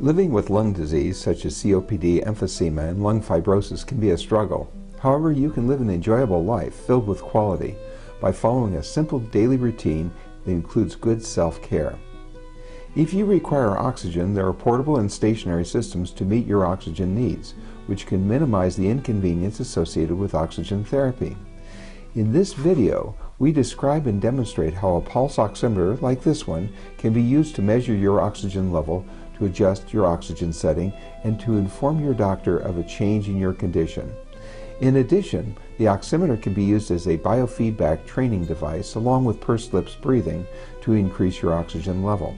Living with lung disease such as COPD, emphysema, and lung fibrosis can be a struggle. However, you can live an enjoyable life filled with quality by following a simple daily routine that includes good self-care. If you require oxygen, there are portable and stationary systems to meet your oxygen needs, which can minimize the inconvenience associated with oxygen therapy. In this video, we describe and demonstrate how a pulse oximeter like this one can be used to measure your oxygen level, to adjust your oxygen setting, and to inform your doctor of a change in your condition. In addition, the oximeter can be used as a biofeedback training device along with pursed lips breathing to increase your oxygen level.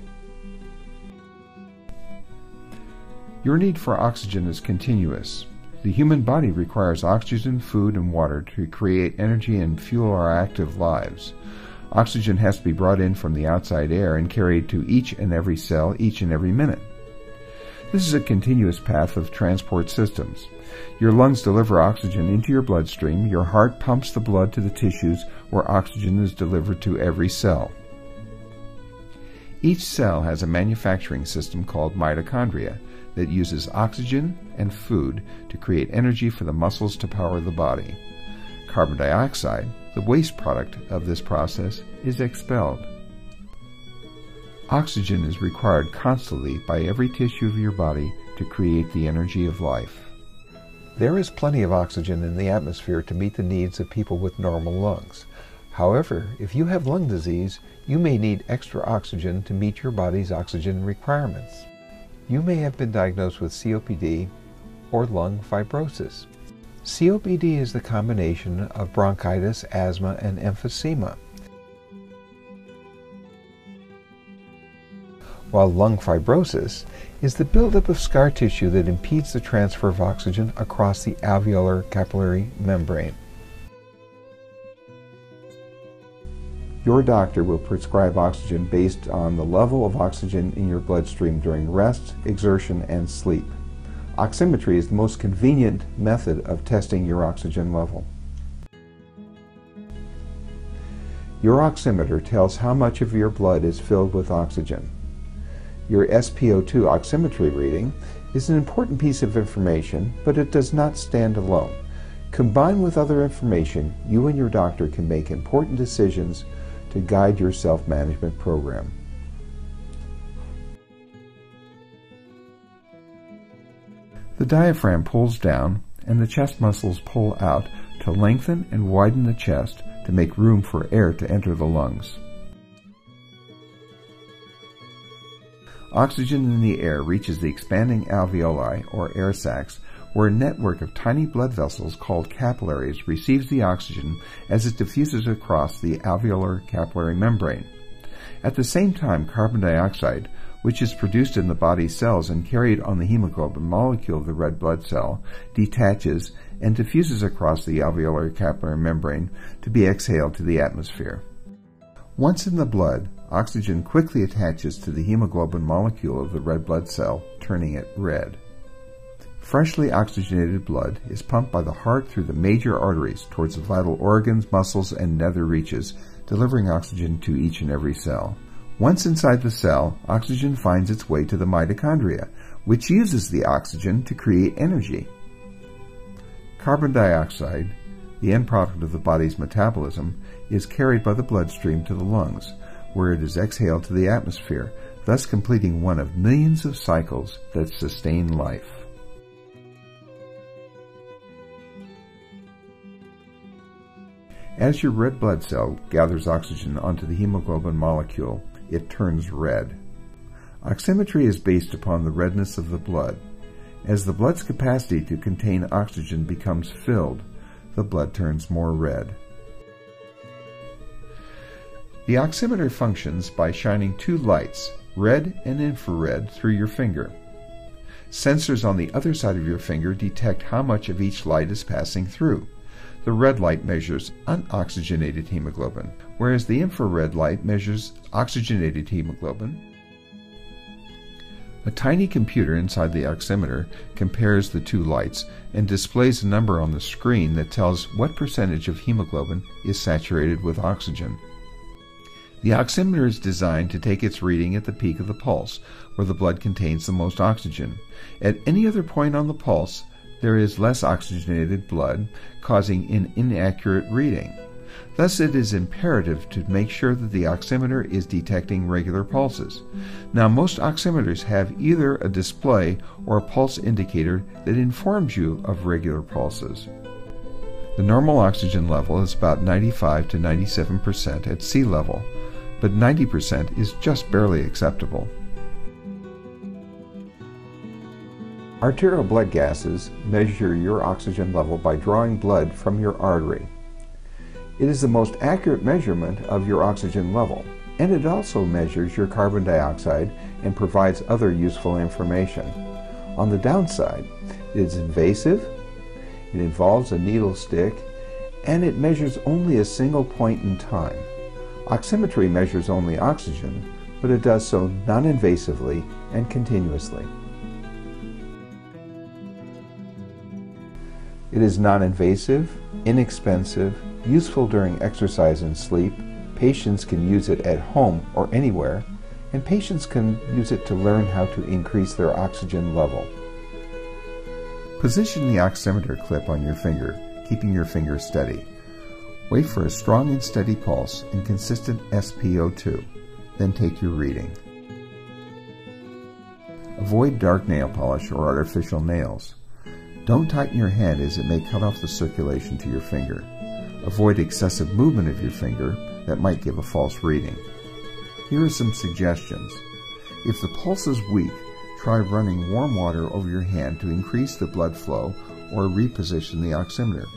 Your need for oxygen is continuous. The human body requires oxygen, food, and water to create energy and fuel our active lives. Oxygen has to be brought in from the outside air and carried to each and every cell each and every minute. This is a continuous path of transport systems. Your lungs deliver oxygen into your bloodstream. Your heart pumps the blood to the tissues where oxygen is delivered to every cell. Each cell has a manufacturing system called mitochondria that uses oxygen and food to create energy for the muscles to power the body. Carbon dioxide, the waste product of this process, is expelled. Oxygen is required constantly by every tissue of your body to create the energy of life. There is plenty of oxygen in the atmosphere to meet the needs of people with normal lungs. However, if you have lung disease, you may need extra oxygen to meet your body's oxygen requirements. You may have been diagnosed with COPD or lung fibrosis. COPD is the combination of bronchitis, asthma, and emphysema, while lung fibrosis is the buildup of scar tissue that impedes the transfer of oxygen across the alveolar capillary membrane. Your doctor will prescribe oxygen based on the level of oxygen in your bloodstream during rest, exertion, and sleep. Oximetry is the most convenient method of testing your oxygen level. Your oximeter tells how much of your blood is filled with oxygen. Your SpO2 oximetry reading is an important piece of information, but it does not stand alone. Combined with other information, you and your doctor can make important decisions to guide your self-management program. The diaphragm pulls down and the chest muscles pull out to lengthen and widen the chest to make room for air to enter the lungs. Oxygen in the air reaches the expanding alveoli, or air sacs, where a network of tiny blood vessels called capillaries receives the oxygen as it diffuses across the alveolar capillary membrane. At the same time, carbon dioxide, which is produced in the body's cells and carried on the hemoglobin molecule of the red blood cell, detaches and diffuses across the alveolar capillary membrane to be exhaled to the atmosphere. Once in the blood, oxygen quickly attaches to the hemoglobin molecule of the red blood cell, turning it red. Freshly oxygenated blood is pumped by the heart through the major arteries towards the vital organs, muscles, and nether reaches, delivering oxygen to each and every cell. Once inside the cell, oxygen finds its way to the mitochondria, which uses the oxygen to create energy. Carbon dioxide, the end product of the body's metabolism, is carried by the bloodstream to the lungs, where it is exhaled to the atmosphere, thus completing one of millions of cycles that sustain life. As your red blood cell gathers oxygen onto the hemoglobin molecule, it turns red. Oximetry is based upon the redness of the blood. As the blood's capacity to contain oxygen becomes filled, the blood turns more red. The oximeter functions by shining two lights, red and infrared, through your finger. Sensors on the other side of your finger detect how much of each light is passing through. The red light measures unoxygenated hemoglobin, whereas the infrared light measures oxygenated hemoglobin. A tiny computer inside the oximeter compares the two lights and displays a number on the screen that tells what percentage of hemoglobin is saturated with oxygen. The oximeter is designed to take its reading at the peak of the pulse, where the blood contains the most oxygen. At any other point on the pulse, there is less oxygenated blood, causing an inaccurate reading. Thus, it is imperative to make sure that the oximeter is detecting regular pulses. Now, most oximeters have either a display or a pulse indicator that informs you of regular pulses. The normal oxygen level is about 95 to 97% at sea level, but 90% is just barely acceptable. Arterial blood gases measure your oxygen level by drawing blood from your artery. It is the most accurate measurement of your oxygen level, and it also measures your carbon dioxide and provides other useful information. On the downside, it is invasive, it involves a needle stick, and it measures only a single point in time. Oximetry measures only oxygen, but it does so non-invasively and continuously. It is non-invasive, inexpensive, useful during exercise and sleep. Patients can use it at home or anywhere, and patients can use it to learn how to increase their oxygen level. Position the oximeter clip on your finger, keeping your finger steady. Wait for a strong and steady pulse and consistent SpO2, then take your reading. Avoid dark nail polish or artificial nails. Don't tighten your hand as it may cut off the circulation to your finger. Avoid excessive movement of your finger that might give a false reading. Here are some suggestions. If the pulse is weak, try running warm water over your hand to increase the blood flow or reposition the oximeter.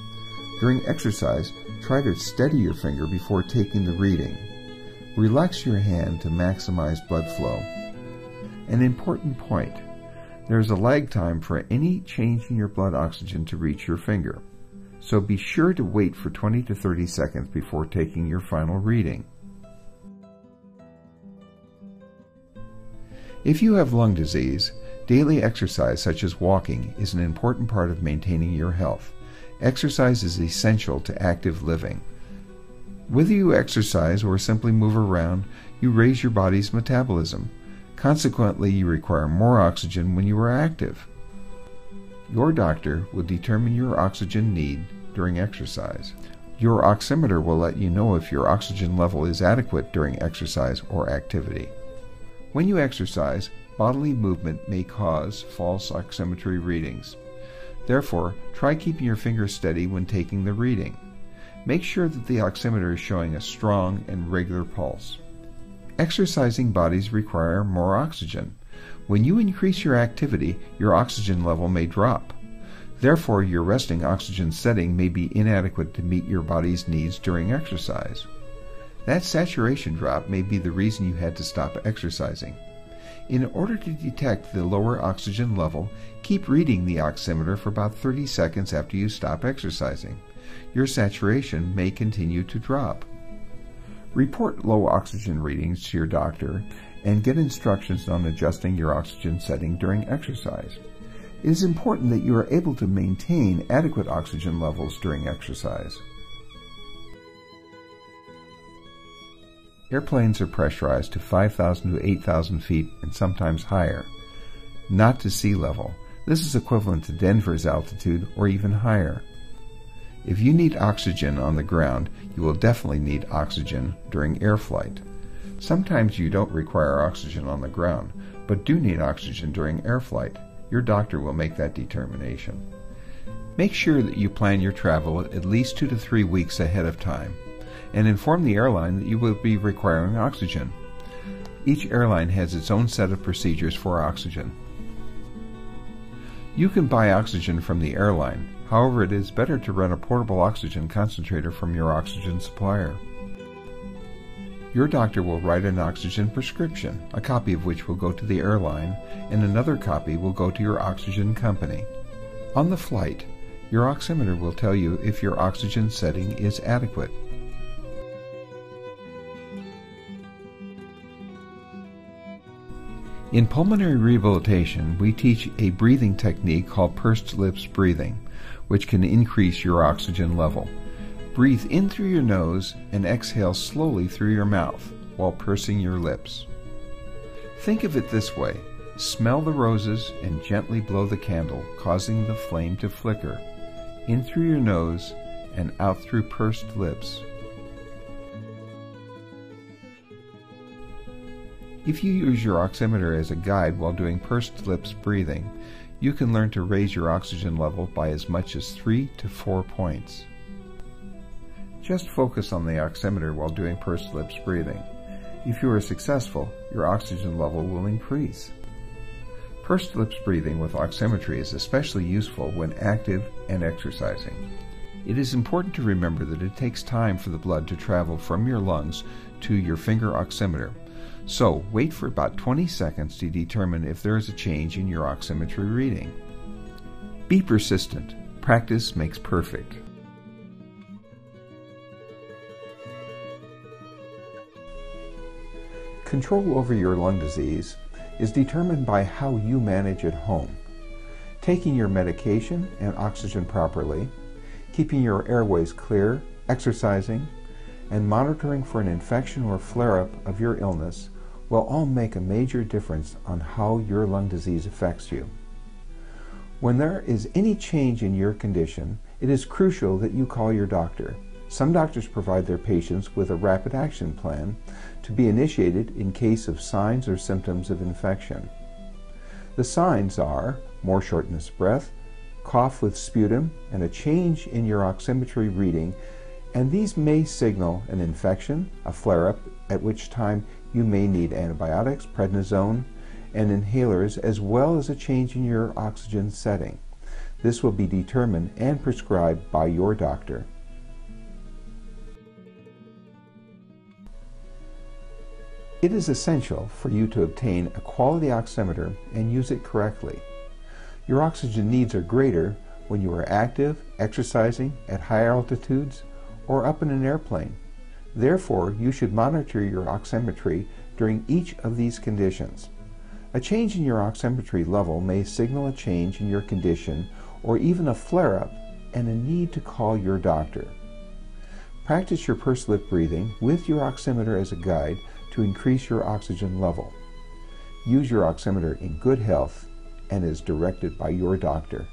During exercise, try to steady your finger before taking the reading. Relax your hand to maximize blood flow. An important point: there is a lag time for any change in your blood oxygen to reach your finger, so be sure to wait for 20 to 30 seconds before taking your final reading. If you have lung disease, daily exercise such as walking is an important part of maintaining your health. Exercise is essential to active living. Whether you exercise or simply move around, you raise your body's metabolism. Consequently, you require more oxygen when you are active. Your doctor will determine your oxygen need during exercise. Your oximeter will let you know if your oxygen level is adequate during exercise or activity. When you exercise, bodily movement may cause false oximetry readings. Therefore, try keeping your finger steady when taking the reading. Make sure that the oximeter is showing a strong and regular pulse. Exercising bodies require more oxygen. When you increase your activity, your oxygen level may drop. Therefore, your resting oxygen setting may be inadequate to meet your body's needs during exercise. That saturation drop may be the reason you had to stop exercising. In order to detect the lower oxygen level, keep reading the oximeter for about 30 seconds after you stop exercising. Your saturation may continue to drop. Report low oxygen readings to your doctor and get instructions on adjusting your oxygen setting during exercise. It is important that you are able to maintain adequate oxygen levels during exercise. Airplanes are pressurized to 5,000 to 8,000 feet and sometimes higher, not to sea level. This is equivalent to Denver's altitude or even higher. If you need oxygen on the ground, you will definitely need oxygen during air flight. Sometimes you don't require oxygen on the ground, but do need oxygen during air flight. Your doctor will make that determination. Make sure that you plan your travel at least 2 to 3 weeks ahead of time, and inform the airline that you will be requiring oxygen. Each airline has its own set of procedures for oxygen. You can buy oxygen from the airline. However, it is better to rent a portable oxygen concentrator from your oxygen supplier. Your doctor will write an oxygen prescription, a copy of which will go to the airline, and another copy will go to your oxygen company. On the flight, your oximeter will tell you if your oxygen setting is adequate. In pulmonary rehabilitation, we teach a breathing technique called pursed lips breathing, which can increase your oxygen level. Breathe in through your nose and exhale slowly through your mouth. while pursing your lips. Think of it this way. Smell the roses and gently blow the candle, causing the flame to flicker, in through your nose and out through pursed lips. If you use your oximeter as a guide while doing pursed lips breathing, you can learn to raise your oxygen level by as much as 3 to 4 points. Just focus on the oximeter while doing pursed lips breathing. If you are successful, your oxygen level will increase. Pursed lips breathing with oximetry is especially useful when active and exercising. It is important to remember that it takes time for the blood to travel from your lungs to your finger oximeter, so wait for about 20 seconds to determine if there is a change in your oximetry reading. Be persistent. Practice makes perfect. Control over your lung disease is determined by how you manage at home. Taking your medication and oxygen properly, keeping your airways clear, exercising, and monitoring for an infection or flare-up of your illness will all make a major difference on how your lung disease affects you. When there is any change in your condition, it is crucial that you call your doctor. Some doctors provide their patients with a rapid action plan to be initiated in case of signs or symptoms of infection. The signs are more shortness of breath, cough with sputum, and a change in your oximetry reading, and these may signal an infection, a flare-up, at which time you may need antibiotics, prednisone, and inhalers, as well as a change in your oxygen setting. This will be determined and prescribed by your doctor. It is essential for you to obtain a quality oximeter and use it correctly. Your oxygen needs are greater when you are active, exercising at high altitudes, or up in an airplane. Therefore, you should monitor your oximetry during each of these conditions. A change in your oximetry level may signal a change in your condition or even a flare-up and a need to call your doctor. Practice your pursed lip breathing with your oximeter as a guide to increase your oxygen level. Use your oximeter in good health and as directed by your doctor.